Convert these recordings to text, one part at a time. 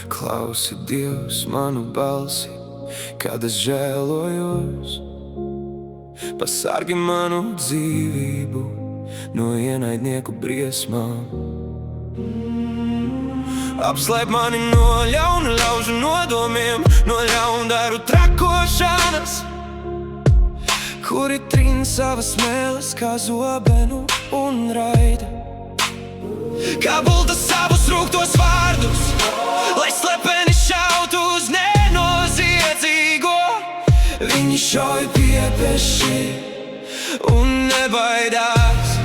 Klausi, Dievs, manu balsi, kad es žēlojos. Pasargi manu dzīvību no ienaidnieku briesmām. Apslēp mani no ļauna ļaužu nodomiem, no ļaundaru trakošanas, kuri trin savas mēles kā zobenu un raida. Kā bulta savus rūgtos vārdus, lai slepeni šautu uz nenoziedzīgo. Viņi šauj piepeši un nebaidās.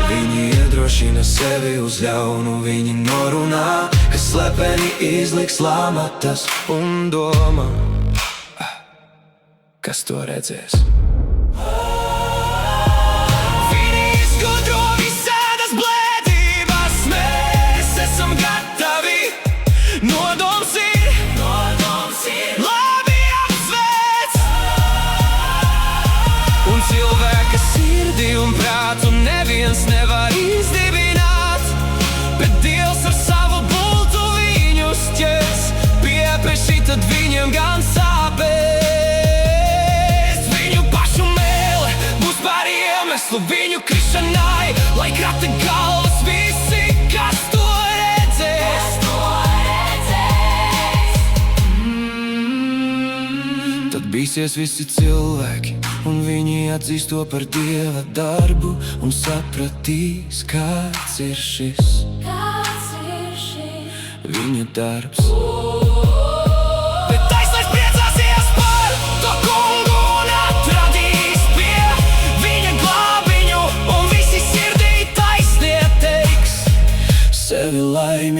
Viņi iedrošina sevi uz ļaunu, viņi norunā, ka slepeni izliks lamatas un domā, kas to redzēs. Viņi izgudro visādas blēdības, mēs esam gatavi. Nodoms ir labi apsvērts, un cilvēka sirdi un prātu neviens nevar izdibināt, bet Dievs ar savu bultu viņus ķers piepeši, tad viņiem gan sāpēs. Viņu pašu mēle būs par iemeslu viņu krišanai, lai krata galvas visi, kas to redzēs. Tad bīsies visi cilvēki, un viņi atzīs to par Dieva darbu, un sapratīs, kāds ir šis viņa darbs. Bet taisnais priecāsies par to kungu un atradīs pie viņa glābiņu, un visi sirdī taisnie teiks sevi laimīgi.